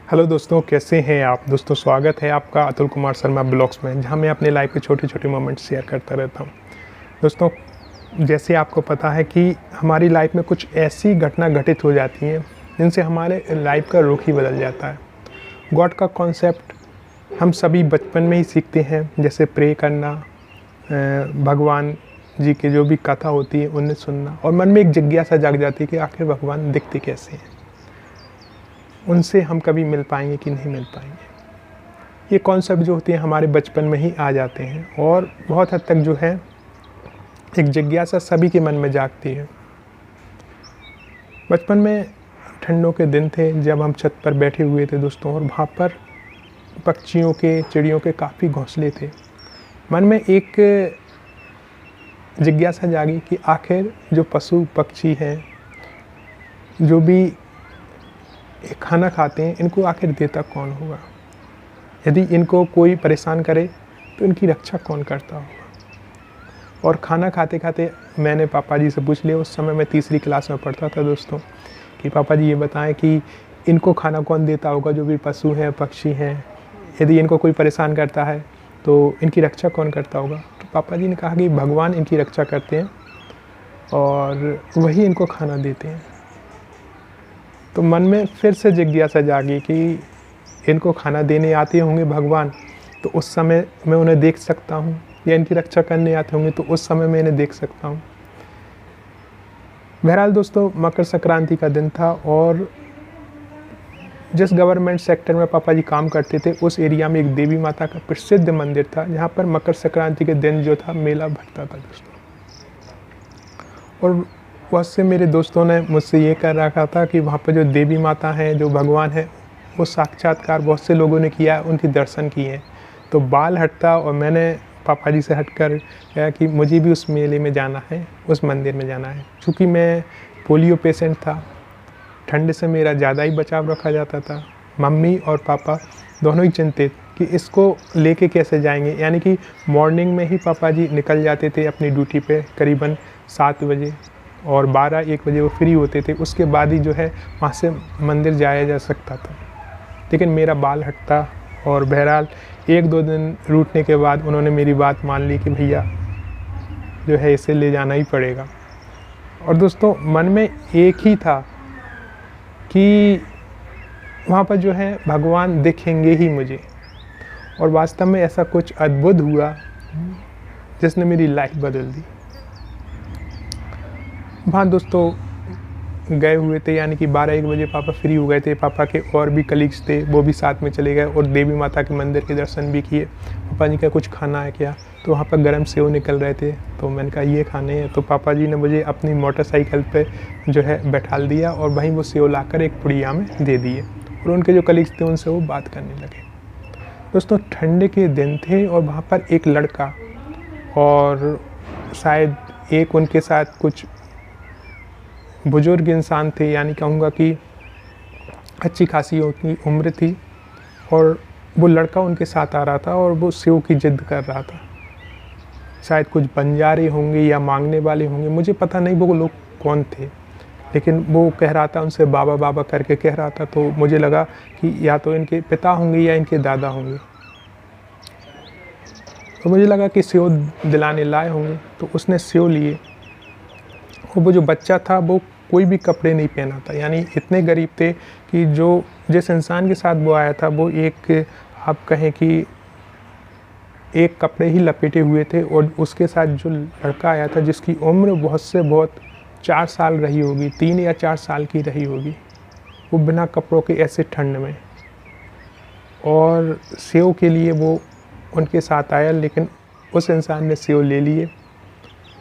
Hello दोस्तों, कैसे हैं आप। दोस्तों स्वागत है आपका अतुल कुमार शर्मा ब्लॉग्स में, जहां मैं अपने लाइफ के छोटे छोटे मोमेंट्स शेयर करता रहता हूं। दोस्तों, जैसे आपको पता है कि हमारी लाइफ में कुछ ऐसी घटना घटित हो जाती हैं जिनसे हमारे लाइफ का रुख ही बदल जाता है। गॉड का कॉन्सेप्ट हम सभी बचपन में ही सीखते हैं, जैसे प्रे करना, भगवान जी की जो भी कथा होती है उन्हें सुनना, और मन में एक जिज्ञासा जाग जाती है कि आखिर भगवान दिखते कैसे हैं, उनसे हम कभी मिल पाएंगे कि नहीं मिल पाएंगे। ये कॉन्सेप्ट जो होते हैं हमारे बचपन में ही आ जाते हैं, और बहुत हद तक जो है एक जिज्ञासा सभी के मन में जागती है। बचपन में ठंडों के दिन थे जब हम छत पर बैठे हुए थे दोस्तों, और वहाँ पर पक्षियों के, चिड़ियों के काफ़ी घोंसले थे। मन में एक जिज्ञासा जागी कि आखिर जो पशु पक्षी हैं, जो भी खाना खाते हैं, इनको आखिर देता कौन होगा। यदि इनको कोई परेशान करे तो इनकी रक्षा कौन करता होगा। और खाना खाते खाते मैंने पापा जी से पूछ लिया, उस समय मैं तीसरी क्लास में पढ़ता था दोस्तों, कि पापा जी ये बताएं कि इनको खाना कौन देता होगा, जो भी पशु हैं, पक्षी हैं। यदि इनको कोई परेशान करता है तो इनकी रक्षा कौन करता होगा। तो पापा जी ने कहा कि भगवान इनकी रक्षा करते हैं और वही इनको खाना देते हैं। तो मन में फिर से जिज्ञासा जागी कि इनको खाना देने आते होंगे भगवान, तो उस समय मैं उन्हें देख सकता हूँ, या इनकी रक्षा करने आते होंगे तो उस समय मैं इन्हें देख सकता हूँ। बहरहाल दोस्तों, मकर संक्रांति का दिन था, और जिस गवर्नमेंट सेक्टर में पापा जी काम करते थे उस एरिया में एक देवी माता का प्रसिद्ध मंदिर था, जहाँ पर मकर संक्रांति के दिन जो था मेला भरता था दोस्तों। और बहुत से मेरे दोस्तों ने मुझसे ये कह रखा था कि वहाँ पर जो देवी माता हैं, जो भगवान है, वो साक्षात्कार बहुत से लोगों ने किया, उनके दर्शन किए हैं। तो बाल हटता और मैंने पापा जी से हटकर कहा कि मुझे भी उस मेले में जाना है, उस मंदिर में जाना है। चूँकि मैं पोलियो पेशेंट था, ठंड से मेरा ज़्यादा ही बचाव रखा जाता था। मम्मी और पापा दोनों ही चिंतित कि इसको लेके कैसे जाएंगे। यानी कि मॉर्निंग में ही पापा जी निकल जाते थे अपनी ड्यूटी पे करीबन 7 बजे, और 12-1 बजे वो फ्री होते थे। उसके बाद ही जो है वहाँ से मंदिर जाया जा सकता था। लेकिन मेरा बाल हटता, और बहरहाल 1-2 दिन रूठने के बाद उन्होंने मेरी बात मान ली कि भैया जो है इसे ले जाना ही पड़ेगा। और दोस्तों, मन में एक ही था कि वहाँ पर जो है भगवान दिखेंगे ही मुझे। और वास्तव में ऐसा कुछ अद्भुत हुआ जिसने मेरी लाइफ बदल दी। वहाँ दोस्तों गए हुए थे, यानी कि 12-1 बजे पापा फ्री हो गए थे। पापा के और भी कलीग्स थे, वो भी साथ में चले गए और देवी माता के मंदिर के दर्शन भी किए। पापा जी का कुछ खाना है क्या, तो वहाँ पर गर्म सेव निकल रहे थे, तो मैंने कहा ये खाने हैं। तो पापा जी ने मुझे अपनी मोटरसाइकिल पे जो है बैठाल दिया, और वहीं वो सेव लाकर एक पुड़िया में दे दिए, और उनके जो कलीग्स थे उनसे वो बात करने लगे। दोस्तों, ठंड के दिन थे, और वहाँ पर एक लड़का, और शायद एक उनके साथ कुछ बुजुर्ग इंसान थे, यानी कहूँगा कि अच्छी खासी उनकी उम्र थी, और वो लड़का उनके साथ आ रहा था, और वो सेव की जिद कर रहा था। शायद कुछ बंजारे होंगे या मांगने वाले होंगे, मुझे पता नहीं वो लोग कौन थे, लेकिन वो कह रहा था उनसे, बाबा बाबा करके कह रहा था। तो मुझे लगा कि या तो इनके पिता होंगे या इनके दादा होंगे। तो मुझे लगा कि सेव दिलाने लाए होंगे, तो उसने सेव लिए। और वो जो बच्चा था वो कोई भी कपड़े नहीं पहना था, यानी इतने गरीब थे कि जो जिस इंसान के साथ वो आया था वो एक, आप कहें कि एक कपड़े ही लपेटे हुए थे। और उसके साथ जो लड़का आया था, जिसकी उम्र बहुत से बहुत 4 साल रही होगी, 3 या 4 साल की रही होगी, वो बिना कपड़ों के ऐसे ठंड में, और सेव के लिए वो उनके साथ आया। लेकिन उस इंसान ने सेव ले लिए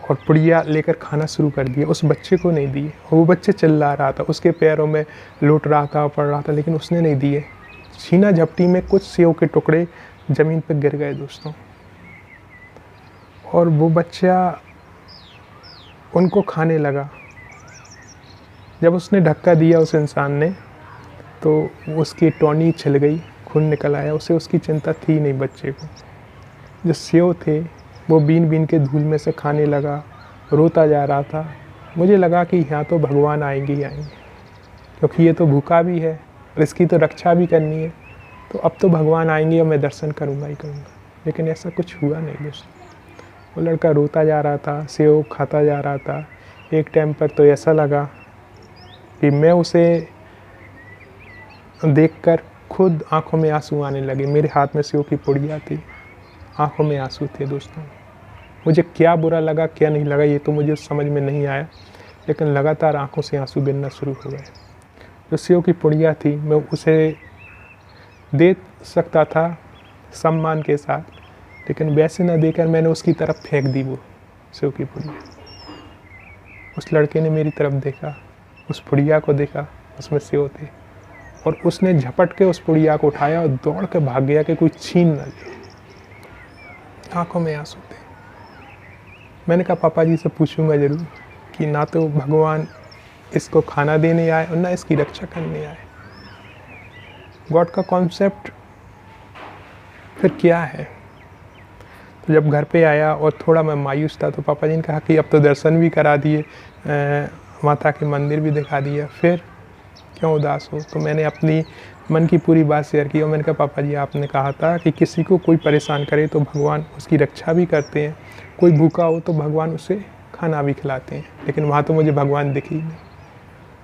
और पुड़िया लेकर खाना शुरू कर दिया। उस बच्चे को नहीं दिए, और वो बच्चे चिल्ला रहा था, उसके पैरों में लौट रहा था, पड़ रहा था, लेकिन उसने नहीं दिए। छीना झपटी में कुछ सेव के टुकड़े ज़मीन पर गिर गए दोस्तों, और वो बच्चा उनको खाने लगा। जब उसने धक्का दिया उस इंसान ने, तो उसकी टॉनी छिल गई, खून निकल आया। उसे उसकी चिंता थी नहीं बच्चे को। जो सेव थे वो बीन बीन के धूल में से खाने लगा, रोता जा रहा था। मुझे लगा कि यहाँ तो भगवान आएंगे ही आएंगे, क्योंकि ये तो भूखा भी है और इसकी तो रक्षा भी करनी है, तो अब तो भगवान आएंगे और मैं दर्शन करूँगा ही करूँगा। लेकिन ऐसा कुछ हुआ नहीं दोस्तों। वो लड़का रोता जा रहा था, सेव खाता जा रहा था। एक टाइम पर तो ऐसा लगा कि मैं उसे देखकर खुद आंखों में आंसू आने लगे। मेरे हाथ में सेव की पुड़िया थी, आंखों में आंसू थे दोस्तों। मुझे क्या बुरा लगा क्या नहीं लगा ये तो मुझे समझ में नहीं आया, लेकिन लगातार आंखों से आंसू गिरना शुरू हो गए। जो सेव की पुड़िया थी मैं उसे दे सकता था सम्मान के साथ, लेकिन वैसे न देकर मैंने उसकी तरफ फेंक दी वो सेव की पुड़िया। उस लड़के ने मेरी तरफ देखा, उस पुड़िया को देखा, उसमें सेव थे, और उसने झपट के उस पुड़िया को उठाया और दौड़ के भाग गया कि कोई छीन न ले। आंखों में आंसू थे। मैंने कहा पापा जी से पूछूंगा ज़रूर कि ना तो भगवान इसको खाना देने आए और ना इसकी रक्षा करने आए। गॉड का कॉन्सेप्ट फिर क्या है। तो जब घर पे आया और थोड़ा मैं मायूस था तो पापा जी ने कहा कि अब तो दर्शन भी करा दिए, माता के मंदिर भी दिखा दिया, फिर क्यों उदास हो। तो मैंने अपनी मन की पूरी बात शेयर की और मैंने कहा पापा जी आपने कहा था कि किसी को कोई परेशान करे तो भगवान उसकी रक्षा भी करते हैं, कोई भूखा हो तो भगवान उसे खाना भी खिलाते हैं, लेकिन वहाँ तो मुझे भगवान दिखे ही नहीं।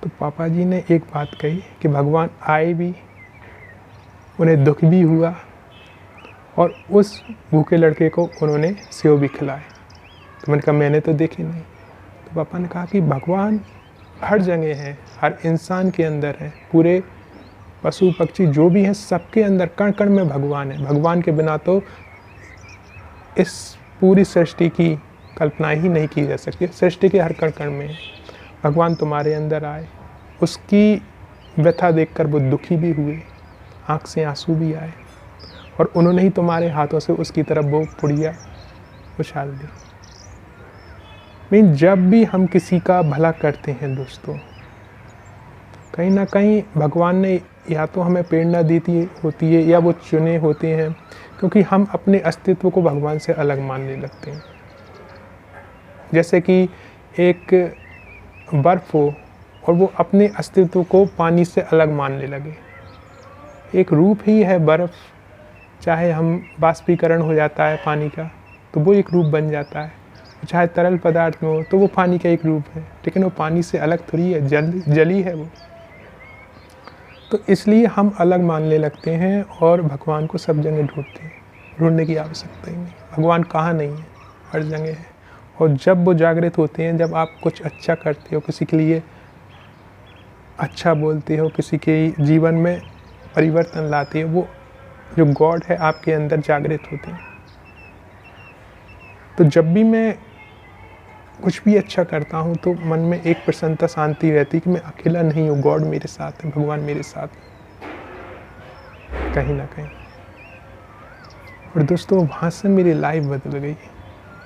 तो पापा जी ने एक बात कही कि भगवान आए भी, उन्हें दुख भी हुआ और उस भूखे लड़के को उन्होंने सेव भी खिलाए। तो मैंने कहा मैंने तो देखे नहीं। तो पापा ने कहा कि भगवान हर जगह है, हर इंसान के अंदर है, पूरे पशु पक्षी जो भी हैं सबके अंदर कण कण में भगवान है। भगवान के बिना तो इस पूरी सृष्टि की कल्पना ही नहीं की जा सकती। सृष्टि के हर कण कण में है। भगवान तुम्हारे अंदर आए, उसकी व्यथा देखकर वो दुखी भी हुए, आँख से आंसू भी आए, और उन्होंने ही तुम्हारे हाथों से उसकी तरफ वो पुड़िया उछाल दी। मीन जब भी हम किसी का भला करते हैं दोस्तों, कहीं ना कहीं भगवान ने या तो हमें प्रेरणा देती होती है या वो चुने होते हैं, क्योंकि हम अपने अस्तित्व को भगवान से अलग मानने लगते हैं। जैसे कि एक बर्फ़ हो और वो अपने अस्तित्व को पानी से अलग मानने लगे। एक रूप ही है बर्फ़, चाहे हम बाष्पीकरण हो जाता है पानी का तो वो एक रूप बन जाता है, चाहे तरल पदार्थ में हो तो वो पानी का एक रूप है, लेकिन वो पानी से अलग थोड़ी है, जल ही है वो। तो इसलिए हम अलग मानने लगते हैं और भगवान को सब जगह ढूंढते हैं। ढूंढने की आवश्यकता ही नहीं, भगवान कहाँ नहीं है, हर जगह है। और जब वो जागृत होते हैं, जब आप कुछ अच्छा करते हो, किसी के लिए अच्छा बोलते हो, किसी के जीवन में परिवर्तन लाते हो, वो जो गॉड है आपके अंदर जागृत होते हैं। तो जब भी मैं कुछ भी अच्छा करता हूँ तो मन में एक प्रसन्नता शांति रहती है कि मैं अकेला नहीं हूँ, गॉड मेरे साथ है, भगवान मेरे साथ है कहीं ना कहीं। और दोस्तों वहाँ से मेरी लाइफ बदल गई।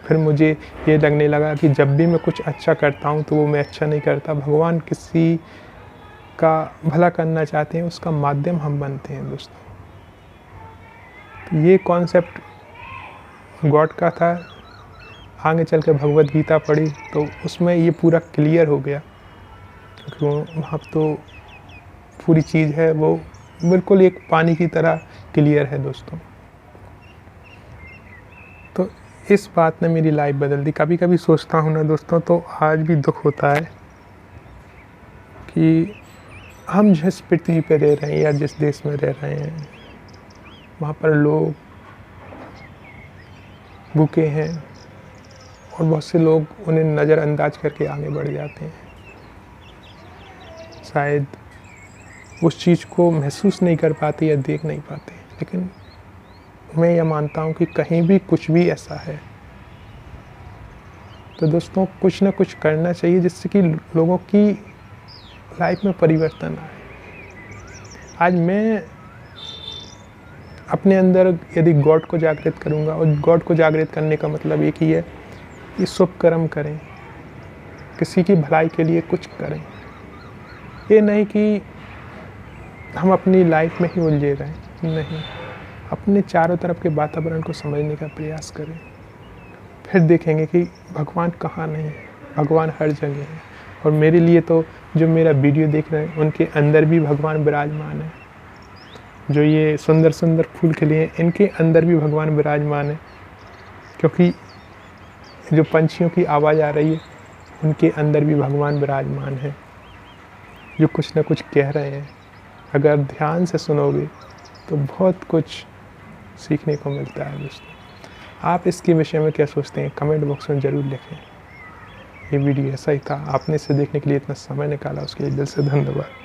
फिर मुझे ये लगने लगा कि जब भी मैं कुछ अच्छा करता हूँ तो वो मैं अच्छा नहीं करता, भगवान किसी का भला करना चाहते हैं, उसका माध्यम हम बनते हैं दोस्तों। तो ये कॉन्सेप्ट गॉड का था। आगे चल के भगवद गीता पढ़ी तो उसमें ये पूरा क्लियर हो गया, क्योंकि वहाँ तो पूरी चीज़ है वो बिल्कुल एक पानी की तरह क्लियर है दोस्तों। तो इस बात ने मेरी लाइफ बदल दी। कभी कभी सोचता हूँ ना दोस्तों, तो आज भी दुख होता है कि हम जिस पृथ्वी पे रह रहे हैं या जिस देश में रह रहे हैं, वहाँ पर लोग भूखे हैं और बहुत से लोग उन्हें नज़रअंदाज करके आगे बढ़ जाते हैं। शायद उस चीज़ को महसूस नहीं कर पाते या देख नहीं पाते, लेकिन मैं यह मानता हूँ कि कहीं भी कुछ भी ऐसा है। तो दोस्तों कुछ ना कुछ करना चाहिए जिससे कि लोगों की लाइफ में परिवर्तन आए। आज मैं अपने अंदर यदि गॉड को जागृत करूँगा, और गॉड को जागृत करने का मतलब एक ही है कि शुभ कर्म करें, किसी की भलाई के लिए कुछ करें। ये नहीं कि हम अपनी लाइफ में ही उलझे रहें, नहीं, अपने चारों तरफ के वातावरण को समझने का प्रयास करें। फिर देखेंगे कि भगवान कहाँ नहीं है, भगवान हर जगह है। और मेरे लिए तो जो मेरा वीडियो देख रहे हैं उनके अंदर भी भगवान विराजमान है। जो ये सुंदर सुंदर फूल खिले हैं, इनके अंदर भी भगवान विराजमान है, क्योंकि जो पंछियों की आवाज़ आ रही है उनके अंदर भी भगवान विराजमान है, जो कुछ ना कुछ कह रहे हैं। अगर ध्यान से सुनोगे तो बहुत कुछ सीखने को मिलता है दोस्तों। आप इसके विषय में क्या सोचते हैं, कमेंट बॉक्स में ज़रूर लिखें। ये वीडियो ऐसा ही था, आपने इसे देखने के लिए इतना समय निकाला उसके लिए दिल से धन्यवाद।